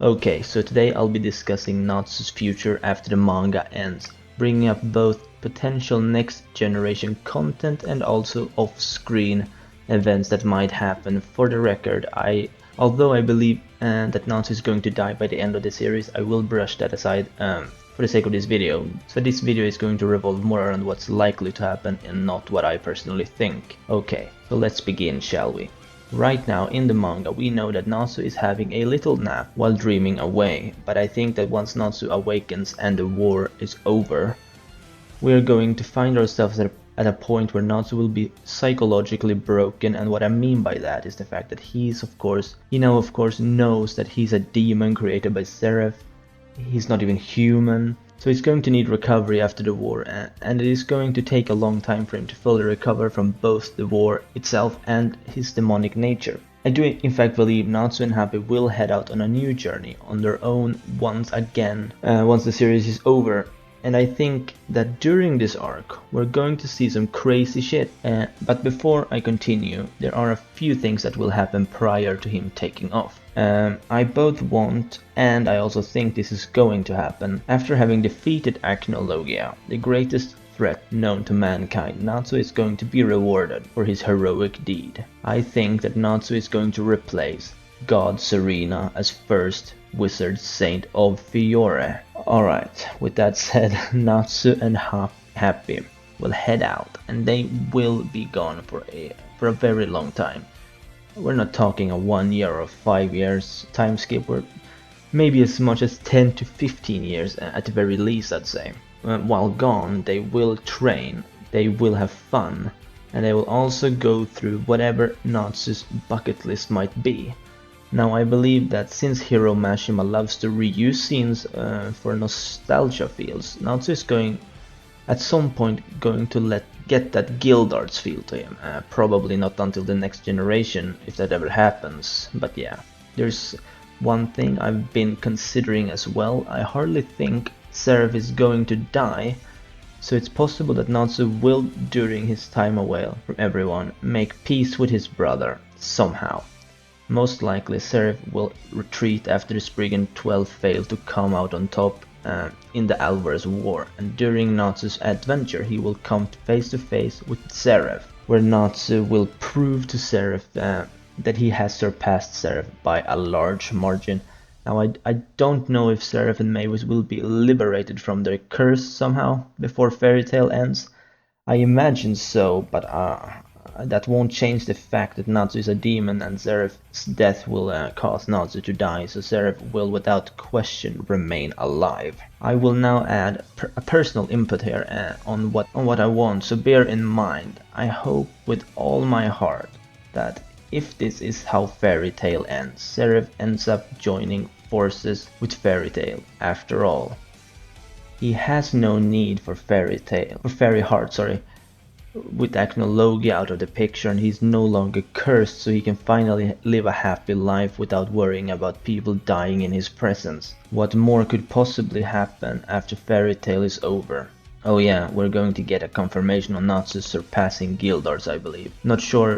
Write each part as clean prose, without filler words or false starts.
Okay, so today I'll be discussing Natsu's future after the manga ends, bringing up both potential next generation content and also off-screen events that might happen. For the record, although I believe that Natsu is going to die by the end of the series, I will brush that aside for the sake of this video. So this video is going to revolve more around what's likely to happen and not what I personally think. Okay, so let's begin, shall we? Right now in the manga we know that Natsu is having a little nap while dreaming away, but I think that once Natsu awakens and the war is over, we are going to find ourselves at a point where Natsu will be psychologically broken, and what I mean by that is the fact that he now of course knows that he's a demon created by Seraph. He's not even human, so he's going to need recovery after the war, and it is going to take a long time for him to fully recover from both the war itself and his demonic nature. I do in fact believe Natsu and Happy will head out on a new journey on their own once again, once the series is over. And I think that during this arc we're going to see some crazy shit. But before I continue, there are a few things that will happen prior to him taking off. I both want and I also think this is going to happen. After having defeated Acnologia, the greatest threat known to mankind, Natsu is going to be rewarded for his heroic deed. I think that Natsu is going to replace God Serena as first Wizard Saint of Fiore. Alright, with that said, Natsu and Happy will head out, and they will be gone for a very long time. We're not talking a 1 year or 5 years time skip, we're maybe as much as 10 to 15 years at the very least, I'd say. While gone, they will train, they will have fun, and they will also go through whatever Natsu's bucket list might be. Now I believe that since Hiro Mashima loves to reuse scenes for nostalgia feels, Natsu is at some point going to get that Gildarts feel to him. Probably not until the next generation, if that ever happens, but yeah. There's one thing I've been considering as well. I hardly think Seraph is going to die, so it's possible that Natsu will, during his time away from everyone, make peace with his brother, somehow. Most likely Seraph will retreat after the Spriggan 12 failed to come out on top in the Alvarez War, and during Natsu's adventure he will come face to face with Seraph, where Natsu will prove to Seraph that he has surpassed Seraph by a large margin. Now I don't know if Seraph and Mavis will be liberated from their curse somehow before Fairy Tail ends. I imagine so, but that won't change the fact that Natsu is a demon and Seraph's death will cause Natsu to die, so Seraph will without question remain alive. I will now add a personal input here on what I want, so bear in mind, I hope with all my heart that if this is how Fairy Tail ends, Seraph ends up joining forces with Fairy Tail. After all, he has no need for Fairy Heart, with Acnologia out of the picture, and he's no longer cursed, so he can finally live a happy life without worrying about people dying in his presence. What more could possibly happen after Fairy Tail is over? Oh yeah, we're going to get a confirmation on Natsu surpassing Gildarts, I believe. Not sure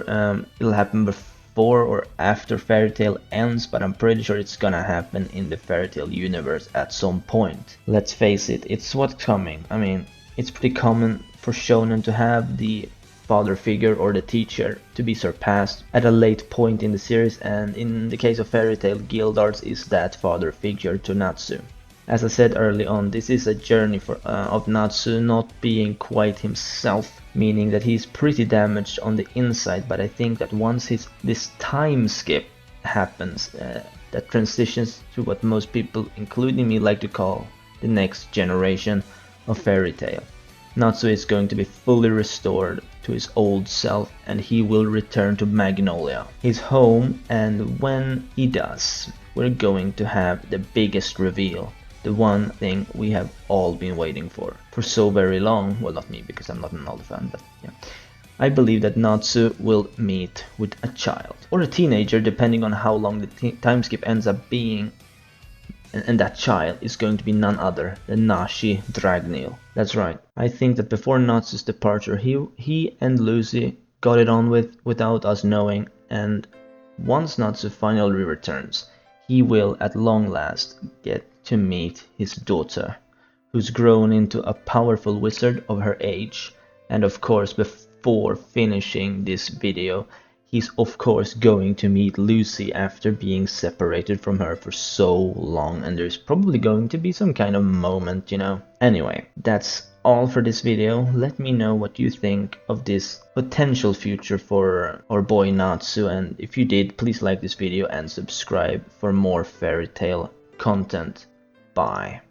it'll happen before or after Fairy Tail ends, but I'm pretty sure it's gonna happen in the Fairy Tail universe at some point. Let's face it, it's what's coming. I mean, it's pretty common for shonen to have the father figure or the teacher to be surpassed at a late point in the series, and in the case of Fairy Tail, Gildarts is that father figure to Natsu. As I said early on, this is a journey of Natsu not being quite himself, meaning that he's pretty damaged on the inside, but I think that once this time skip happens, that transitions to what most people, including me, like to call the next generation of Fairy Tail. Natsu is going to be fully restored to his old self, and he will return to Magnolia, his home, and when he does, we're going to have the biggest reveal, the one thing we have all been waiting for so very long. Well, not me, because I'm not an old fan, but yeah. I believe that Natsu will meet with a child, or a teenager, depending on how long the time skip ends up being. And that child is going to be none other than Nashi Dragneel. That's right. I think that before Natsu's departure, he and Lucy got it on without us knowing, and once Natsu finally returns, he will at long last get to meet his daughter, who's grown into a powerful wizard of her age. And of course, before finishing this video, he's of course going to meet Lucy after being separated from her for so long, and there's probably going to be some kind of moment, you know. Anyway, that's all for this video. Let me know what you think of this potential future for our boy Natsu, and if you did, please like this video and subscribe for more fairy tale content. Bye.